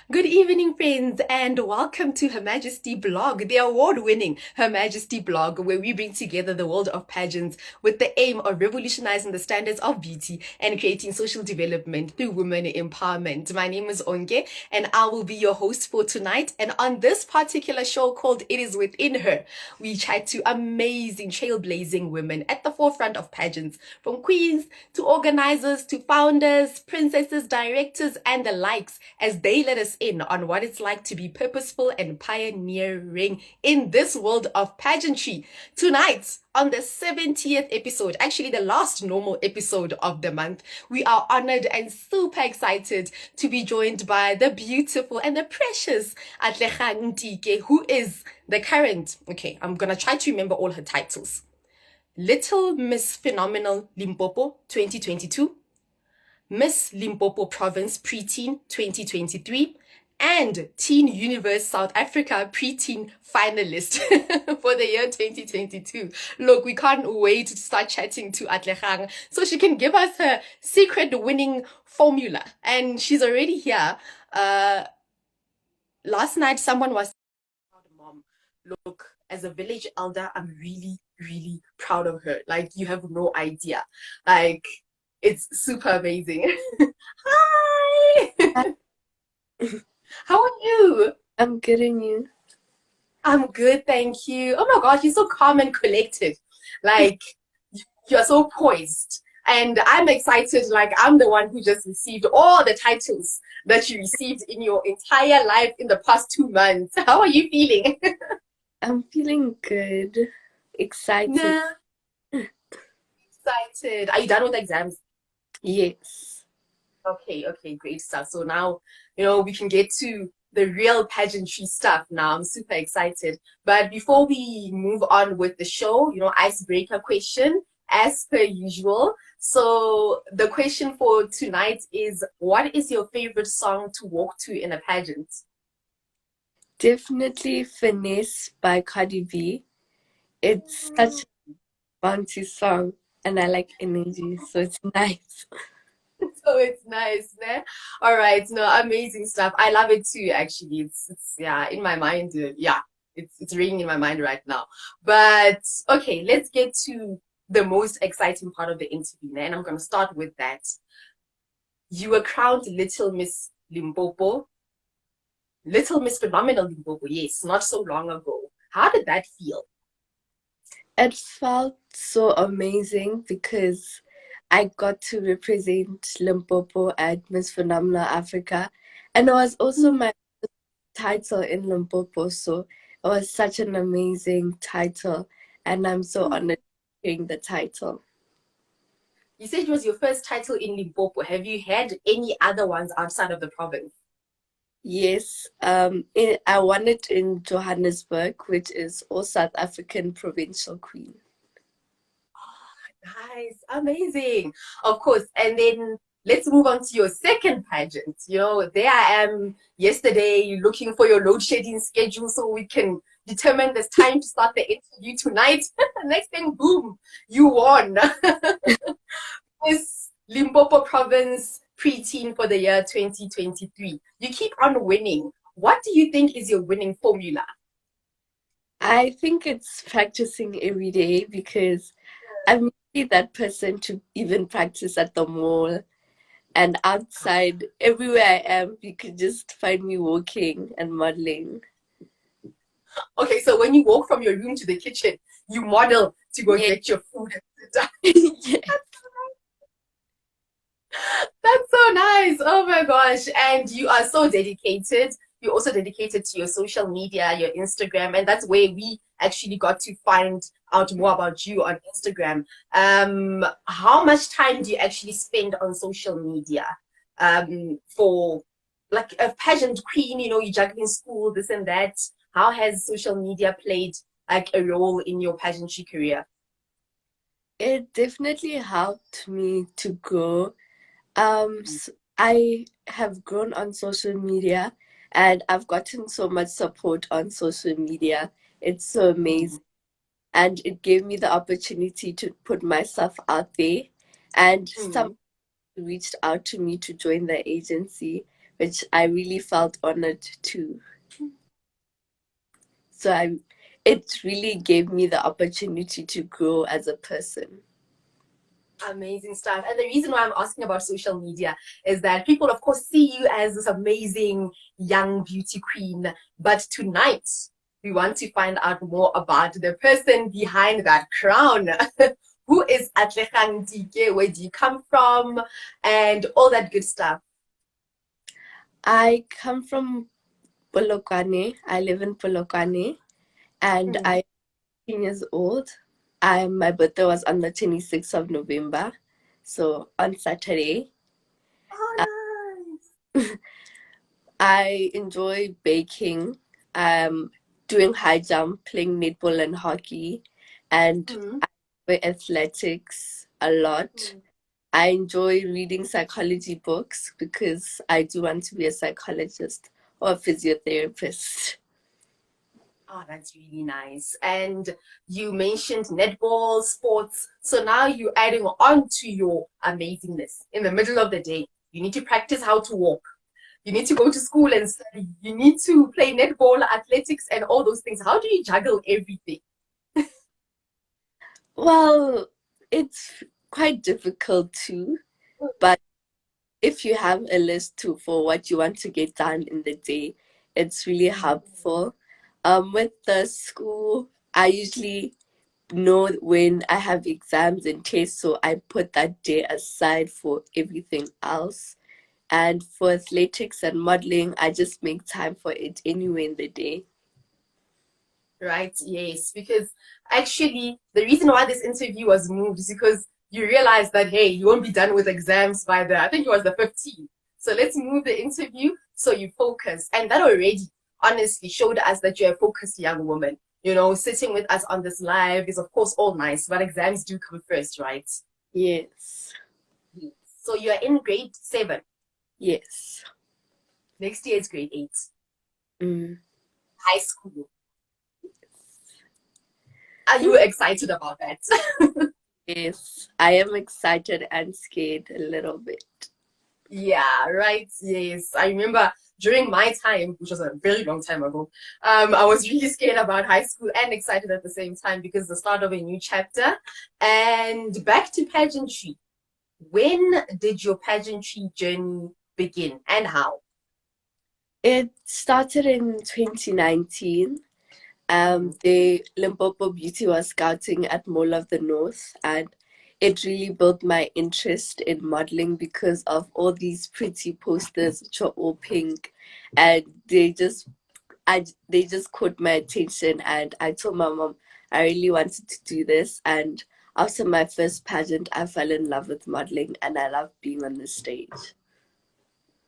Good evening, friends, and welcome to Her Majesty Blog, the award-winning Her Majesty Blog, where we bring together the world of pageants with the aim of revolutionizing the standards of beauty and creating social development through women empowerment. My name is Onge, and I will be your host for tonight. And on this particular show called It Is Within Her, we chat to amazing, trailblazing women at the forefront of pageants, from queens to organizers to founders, princesses, directors, and the likes, as they let us in on what it's like to be purposeful and pioneering in this world of pageantry. Tonight, on the 70th episode, actually the last normal episode of the month, we are honored and super excited to be joined by the beautiful and the precious Atlegang Ntike, who is the current, okay, I'm gonna try to remember all her titles. Little Miss Phenomenal Limpopo 2022, Miss Limpopo Province Preteen 2023, and Teen Universe South Africa Preteen finalist for the year 2022. Look, we can't wait to start chatting to Atlegang so she can give us her secret winning formula. And she's already here. Last night, someone was mom. Look, as a village elder, I'm really, really proud of her. Like, you have no idea. Like, it's super amazing. Hi! How are you? I'm getting you. I'm good, thank you. Oh my gosh, you're so calm and collected. Like, you're so poised. And I'm excited, like, I'm the one who just received all the titles that you received in your entire life in the past 2 months. How are you feeling? I'm feeling good, excited. Nah, excited. Are you done with the exams? Yes. Okay, great stuff. So now, we can get to the real pageantry stuff now. I'm super excited. But before we move on with the show, icebreaker question as per usual. So the question for tonight is, what is your favorite song to walk to in a pageant? Definitely Finesse by Cardi B. It's such a bouncy song and I like energy, so it's nice. So it's nice, né? All right, no, amazing stuff. I love it too, actually. It's yeah, in my mind, yeah, it's ringing in my mind right now. But okay, let's get to the most exciting part of the interview, né? And I'm gonna start with that. You were crowned Little Miss Limpopo, Little Miss Phenomenal Limpopo, yes, not so long ago. How did that feel? It felt so amazing because I got to represent Limpopo at Miss Phenomenal Africa, and it was also my title in Limpopo, so it was such an amazing title, and I'm so honored getting the title. You said it was your first title in Limpopo. Have you had any other ones outside of the province? Yes, I won it in Johannesburg, which is all South African provincial queen. Nice, amazing. Of course. And then let's move on to your second pageant. There I am yesterday looking for your load shedding schedule so we can determine this time to start the interview tonight. Next thing, boom, you won. This Limpopo province preteen for the year 2023. You keep on winning. What do you think is your winning formula? I think it's practicing every day because I'm really that person to even practice at the mall and outside. Everywhere I am, you could just find me walking and modeling. Okay, so when you walk from your room to the kitchen, you model to go Yeah. get your food and sit down. Yeah. That's so nice. Oh my gosh. And you are so dedicated. You're also dedicated to your social media, your Instagram, and that's where we actually got to find out more about you on Instagram. How much time do you actually spend on social media? For like a pageant queen, you're juggling school, this and that. How has social media played like a role in your pageantry career? It definitely helped me to grow. I have grown on social media and I've gotten so much support on social media. It's so amazing. And it gave me the opportunity to put myself out there. And some Mm. reached out to me to join the agency, which I really felt honored to. So it really gave me the opportunity to grow as a person. Amazing stuff. And the reason why I'm asking about social media is that people, of course, see you as this amazing young beauty queen. But tonight, we want to find out more about the person behind that crown. Who is Atlegang Dike? Where do you come from? And all that good stuff. I come from Polokwane. I live in Polokwane, and Mm. I'm 18 years old. My birthday was on the 26th of November, so on Saturday. Uh, Oh, nice. I enjoy baking, doing high jump, playing netball and hockey, and Mm. I enjoy athletics a lot. Mm. I enjoy reading psychology books because I do want to be a psychologist or a physiotherapist. Oh, that's really nice. And you mentioned netball, sports. So now you're adding on to your amazingness. In the middle of the day, you need to practice how to walk. You need to go to school and study. You need to play netball, athletics, and all those things. How do you juggle everything? Well, it's quite difficult too, but if you have a list too for what you want to get done in the day, it's really helpful. With the school, I usually know when I have exams and tests, so I put that day aside for everything else. And for athletics and modeling, I just make time for it anyway in the day. Right? Yes, because actually the reason why this interview was moved is because you realize that hey, you won't be done with exams by the I think it was the 15th. So let's move the interview so you focus. And that already honestly showed us that you're a focused young woman. You know, sitting with us on this live is of course all nice, but exams do come first, right? Yes. So you're in grade 7. Yes. Next year is grade 8. Mm. High school. Are you excited about that? Yes. I am excited and scared a little bit. Yeah, right. Yes. I remember during my time, which was a very long time ago, I was really scared about high school and excited at the same time because the start of a new chapter. And back to pageantry. When did your pageantry journey begin and how? It started in 2019. Mm. The Limpopo Beauty was scouting at Mall of the North, and it really built my interest in modeling because of all these pretty posters which are all pink, and they just caught my attention. And I told my mom I really wanted to do this. And after my first pageant, I fell in love with modeling, and I love being on the stage.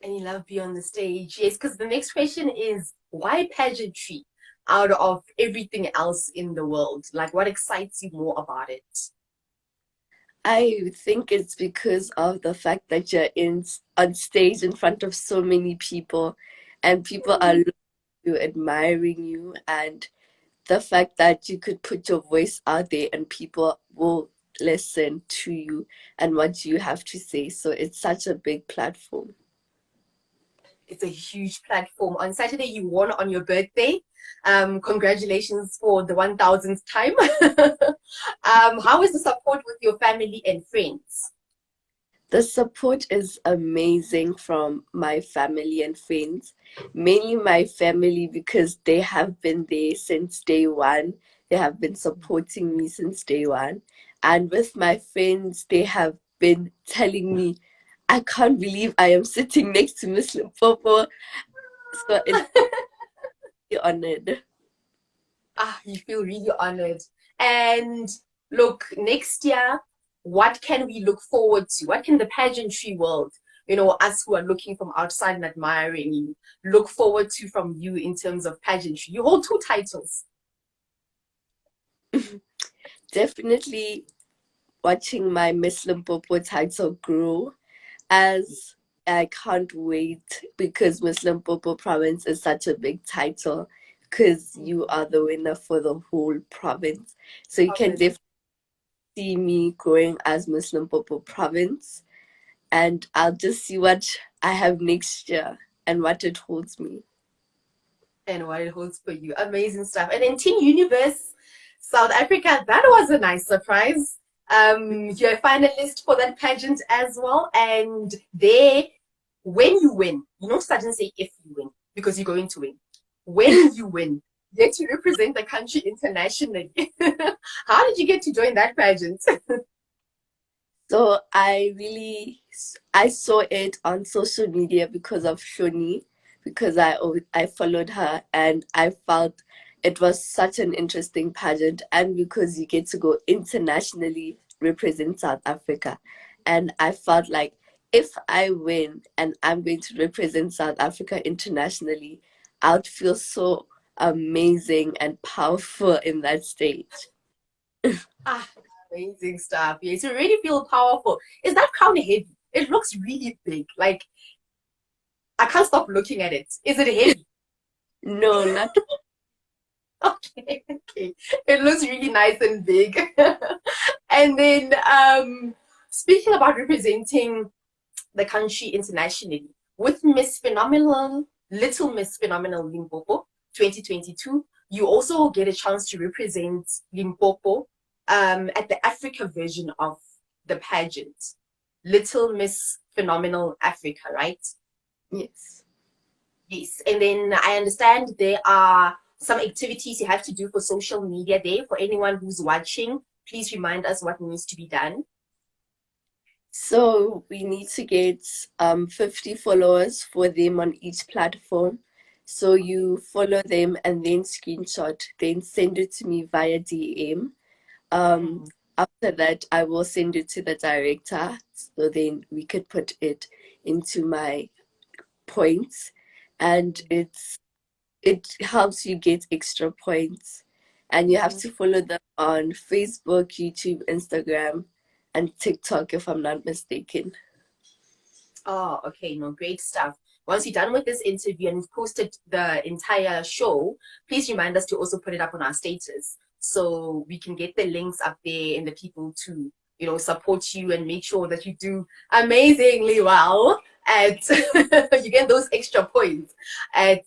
And you love being on the stage. Yes, because the next question is why pageantry out of everything else in the world? Like, what excites you more about it? I think it's because of the fact that you're in on stage in front of so many people, and people are looking at you, admiring you, and the fact that you could put your voice out there and people will listen to you and what you have to say. So it's such a big platform. It's a huge platform. On Saturday, you won on your birthday. Congratulations for the 1000th time. How is the support with your family and friends? The support is amazing from my family and friends, mainly my family because they have been there since day one. They have been supporting me since day one. And with my friends, they have been telling me, I can't believe I am sitting next to Miss Limpopo. So it's really honored. You feel really honored. And look, next year, what can we look forward to? What can the pageantry world, us who are looking from outside and admiring you, look forward to from you in terms of pageantry? You hold two titles. Definitely watching my Miss Limpopo title grow as I can't wait because Miss Limpopo province is such a big title because you are the winner for the whole province. So you can definitely see me growing as Miss Limpopo province, and I'll just see what I have next year and what it holds me. And what it holds for you. Amazing stuff. And then Teen Universe South Africa, that was a nice surprise. You're a finalist for that pageant as well. And there, when you win, I didn't say if you win, because you're going to win. When you win, you get to represent the country internationally. How did you get to join that pageant? So I saw it on social media because of Shoni, because I followed her and I felt it was such an interesting pageant, and because you get to go internationally represent South Africa. And I felt like if I win and I'm going to represent South Africa internationally, I would feel so amazing and powerful in that stage. Ah, amazing stuff. Yes, you really feel powerful. Is that crown heavy? It looks really big. Like, I can't stop looking at it. Is it heavy? No, not Okay, okay. It looks really nice and big. And then, speaking about representing the country internationally, with Little Miss Phenomenal Limpopo 2022, you also get a chance to represent Limpopo at the Africa version of the pageant. Little Miss Phenomenal Africa, right? yes. Yes. And then I understand there are some activities you have to do for social media there. For anyone who's watching, please remind us what needs to be done. So we need to get 50 followers for them on each platform. So you follow them and then screenshot, then send it to me via DM. Um, Mhm. After that, I will send it to the director, so then we could put it into my points, and it helps you get extra points. And you have Mhm. to follow them on Facebook, YouTube, Instagram, and TikTok, if I'm not mistaken. Oh, okay. No, great stuff. Once you're done with this interview and you've posted the entire show, please remind us to also put it up on our status so we can get the links up there and the people to, support you and make sure that you do amazingly well at you get those extra points at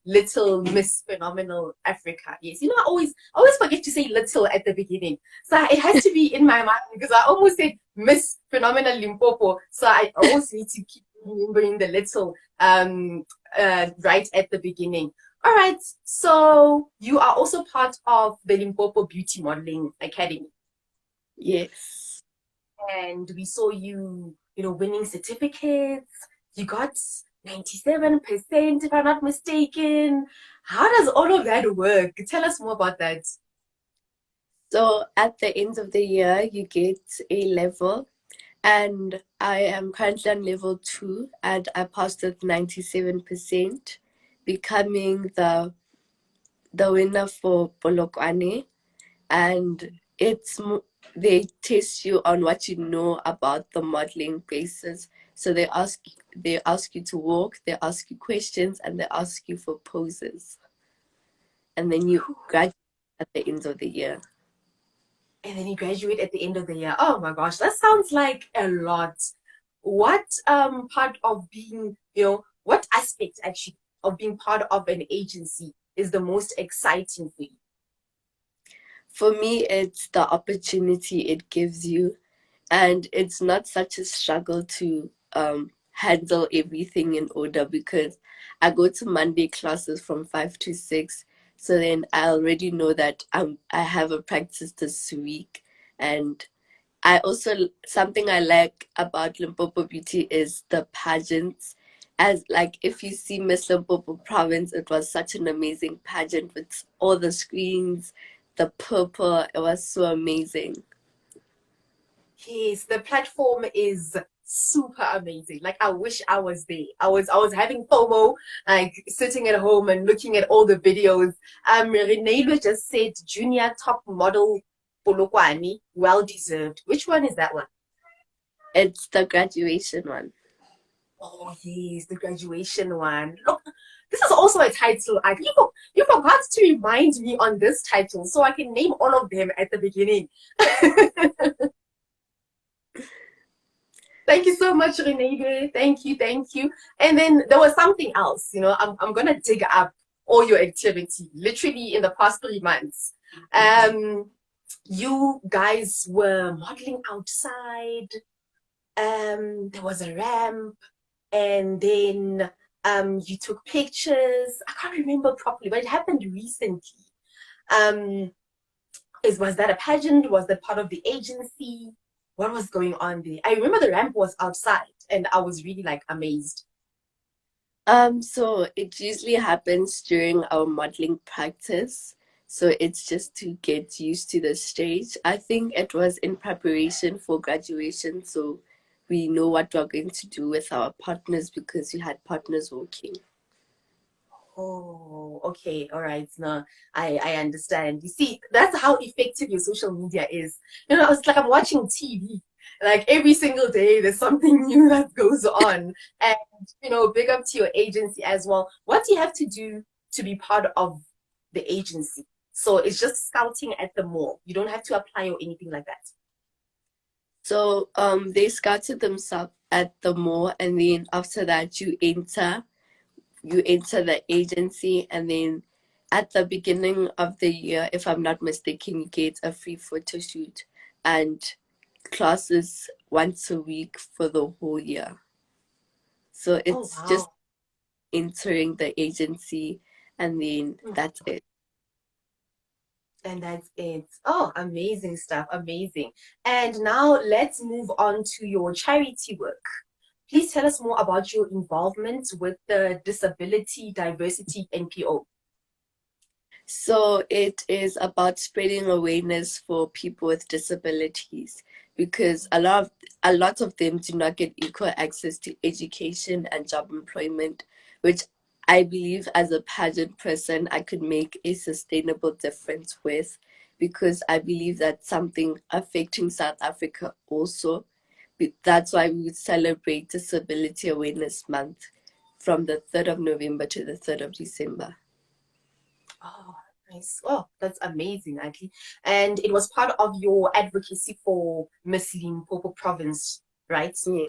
Little Miss Phenomenal Africa. Yes, I always forget to say little at the beginning. So it has to be in my mind because I almost said Miss Phenomenal Limpopo. So I always need to keep remembering the little right at the beginning. All right. So you are also part of the Limpopo Beauty Modeling Academy. Yes. And we saw you, winning certificates. You got 97%, if I'm not mistaken. How does all of that work? Tell us more about that. So at the end of the year, you get a level, and I am currently on level 2, and I passed with 97%, becoming the winner for Polokwane. And they test you on what you know about the modeling basis. So they ask you to walk, they ask you questions, and they ask you for poses, and then you graduate at the end of the year. And then you graduate at the end of the year. Oh my gosh, that sounds like a lot. What part of being, what aspect actually of being part of an agency is the most exciting for you? For me, it's the opportunity it gives you, and it's not such a struggle to handle everything in order, because I go to Monday classes from 5 to 6. So then I already know that I have a practice this week. And I also, something I like about Limpopo Beauty is the pageants. As like, if you see Miss Limpopo Province, it was such an amazing pageant with all the screens, the purple. It was so amazing. Yes, the platform is super amazing. Like I wish I was there. I was having FOMO, like sitting at home and looking at all the videos. Renelo just said junior top model Polokwane, well deserved. Which one is that one? It's the graduation one. Oh yes, the graduation one. Look, this is also a title. You forgot to remind me on this title so I can name all of them at the beginning. Thank you so much, Renee. Thank you, thank you. And then there was something else, I'm gonna dig up all your activity, literally in the past 3 months. Um, you guys were modeling outside. There was a ramp, and then you took pictures. I can't remember properly, but it happened recently. Um, was that a pageant? Was that part of the agency? What was going on there? I remember the ramp was outside, and I was really like amazed. So it usually happens during our modeling practice. So it's just to get used to the stage. I think it was in preparation for graduation, so we know what we're going to do with our partners because we had partners working. Oh, okay, all right. No, I understand. You see, that's how effective your social media is. It's like I'm watching TV. Like every single day, there's something new that goes on. And big up to your agency as well. What do you have to do to be part of the agency? So it's just scouting at the mall. You don't have to apply or anything like that. So they scouted themselves at the mall, and then after that you enter the agency, and then at the beginning of the year, if I'm not mistaken, you get a free photo shoot and classes once a week for the whole year. So Oh, it's just wow. entering the agency, and then Mm. that's it. And that's it. Oh, amazing stuff. Amazing. And now let's move on to your charity work. Please tell us more about your involvement with the Disability Diversity NPO. So it is about spreading awareness for people with disabilities because a lot of them do not get equal access to education and job employment, which I believe as a pageant person I could make a sustainable difference with, because I believe that's something affecting South Africa also. That's why we would celebrate Disability Awareness Month from the 3rd of November to the 3rd of December. Oh, nice. Oh, that's amazing, actually. And it was part of your advocacy for Miss Limpopo province, right? Yeah.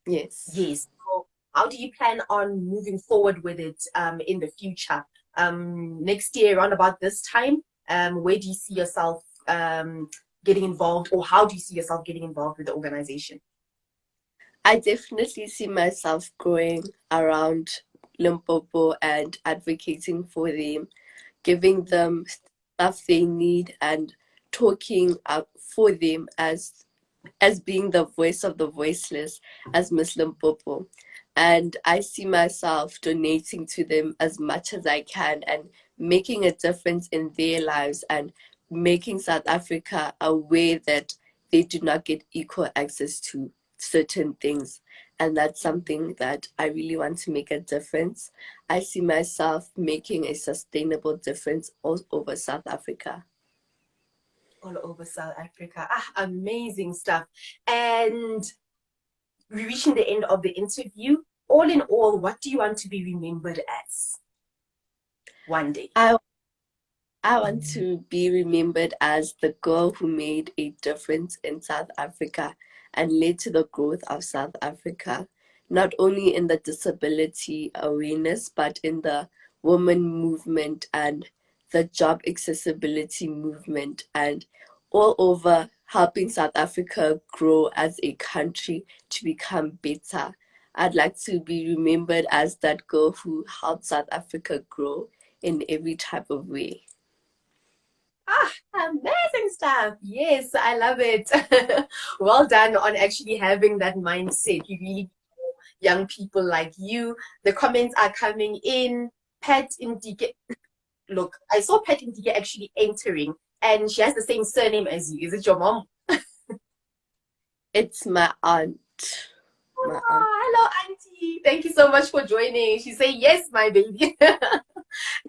Yes. Yes. So how do you plan on moving forward with it in the future? Next year, around about this time, where do you see yourself getting involved, or how do you see yourself getting involved with the organization? I definitely see myself growing around Limpopo and advocating for them, giving them stuff they need and talking up for them as being the voice of the voiceless as Miss Limpopo. And I see myself donating to them as much as I can and making a difference in their lives and making South Africa aware that they do not get equal access to certain things. And that's something that I really want to make a difference. I see myself making a sustainable difference all over South Africa. All over South Africa. Ah, amazing stuff. And we're reaching the end of the interview. All in all, what do you want to be remembered as one day? I I want to be remembered as the girl who made a difference in South Africa and led to the growth of South Africa, not only in the disability awareness, but in the women movement and the job accessibility movement, and all over helping South Africa grow as a country to become better. I'd like to be remembered as that girl who helped South Africa grow in every type of way. Ah, amazing stuff. Yes, I love it. Well done on actually having that mindset. You really young people like you. The comments are coming in. Pat Indike. Look, I saw Pat Indike actually entering, and she has the same surname as you. Is it your mom? It's my aunt. My aunt. Oh, hello, Auntie. Thank you so much for joining. She said, yes, my baby.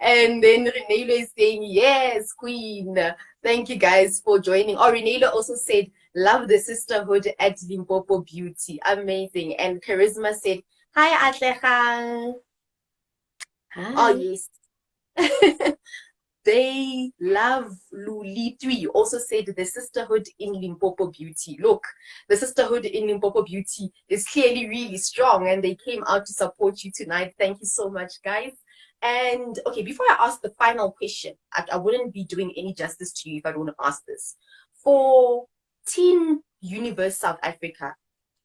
And then Renelo is saying, yes, Queen. Thank you guys for joining. Oh, Renelo also said, love the sisterhood at Limpopo Beauty. Amazing. And Charisma said, hi, Atlegang. Oh, Hi. yes. they love Luli 3. You also said the sisterhood in Limpopo Beauty. Look, the sisterhood in Limpopo Beauty is clearly really strong, and they came out to support you tonight. Thank you so much, guys. And okay, before I ask the final question, I wouldn't be doing any justice to you if I don't ask this. For Teen Universe South Africa,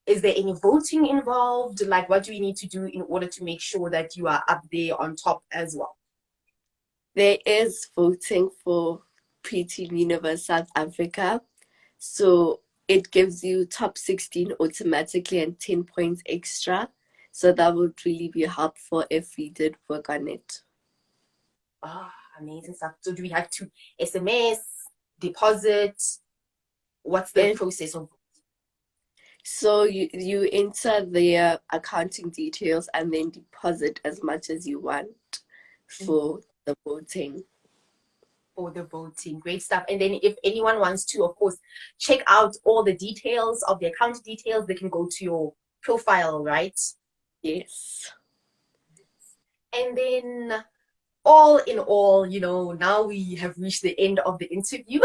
is there any voting involved? Like, what do we need to do in order to make sure that you are up there on top as well? There is voting for Preteen Universe South Africa. So it gives you top 16 automatically and 10 points extra. So that would really be helpful if we did work on it. Ah, amazing stuff. So do we have to SMS, deposit? What's the process of? So you enter their accounting details and then deposit as much as you want for the voting. For the voting. Great stuff. And then if anyone wants to, of course, check out all the details of the account details, they can go to your profile, right? Yes. And then all in all, now we have reached the end of the interview.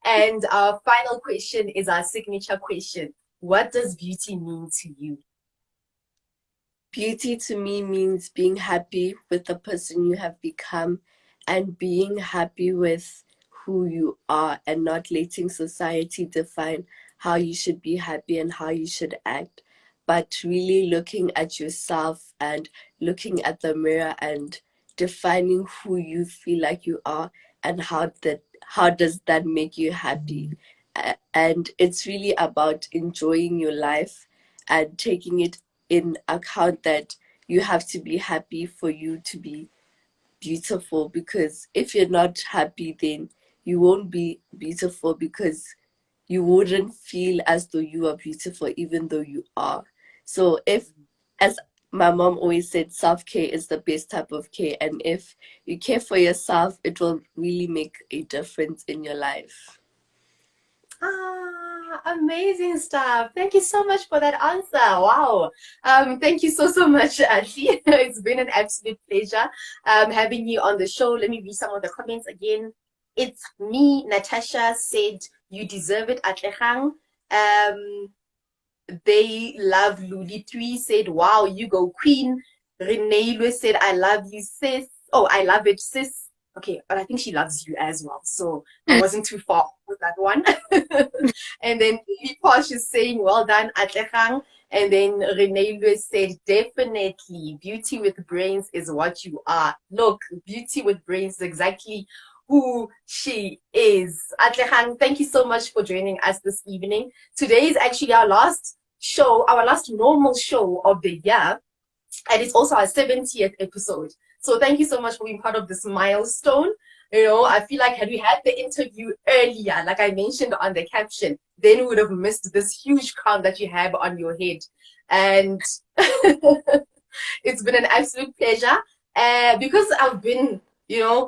And our final question is our signature question. What does beauty mean to you? Beauty to me means being happy with the person you have become and being happy with who you are and not letting society define how you should be happy and how you should act, but really looking at yourself and looking at the mirror and defining who you feel like you are and how does that make you happy. And it's really about enjoying your life and taking it in account that you have to be happy for you to be beautiful, because if you're not happy then you won't be beautiful, because you wouldn't feel as though you are beautiful even though you are. So if, as my mom always said, self-care is the best type of care, and if you care for yourself it will really make a difference in your life. Ah, amazing stuff. Thank you so much for that answer. Wow. Thank you so much, Ashley. It's been an absolute pleasure having you on the show. Let me read some of the comments again. It's me, Natasha said, you deserve it, Atlehang. They love Luli 3 said, wow, you go queen. Renee said, I love you, sis. Oh, I love it, sis. Okay, but I think she loves you as well. So I wasn't too far with that one. And then Lily Posh is saying, well done, Atlehang. And then Renee Lewis said, definitely, beauty with brains is what you are. Look, beauty with brains is exactly who she is. Atlehang, thank you so much for joining us this evening. Today is actually our last show, our last normal show of the year. And it's also our 70th episode. So thank you so much for being part of this milestone. I feel like had we had the interview earlier, like I mentioned on the caption, then we would have missed this huge crown that you have on your head. And it's been an absolute pleasure. Because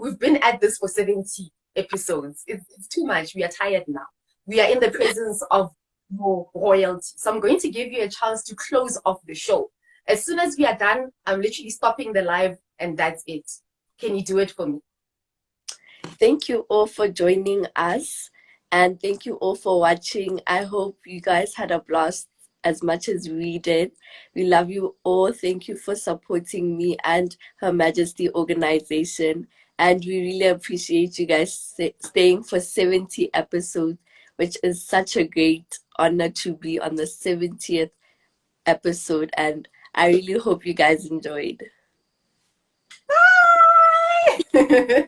we've been at this for 70 episodes. It's too much. We are tired now. We are in the presence of more royalty. So I'm going to give you a chance to close off the show. As soon as we are done, I'm literally stopping the live and that's it. Can you do it for me? Thank you all for joining us, and thank you all for watching. I hope you guys had a blast as much as we did. We love you all. Thank you for supporting me and Her Majesty organization, and we really appreciate you guys staying for 70 episodes, which is such a great honor to be on the 70th episode, and I really hope you guys enjoyed. Bye!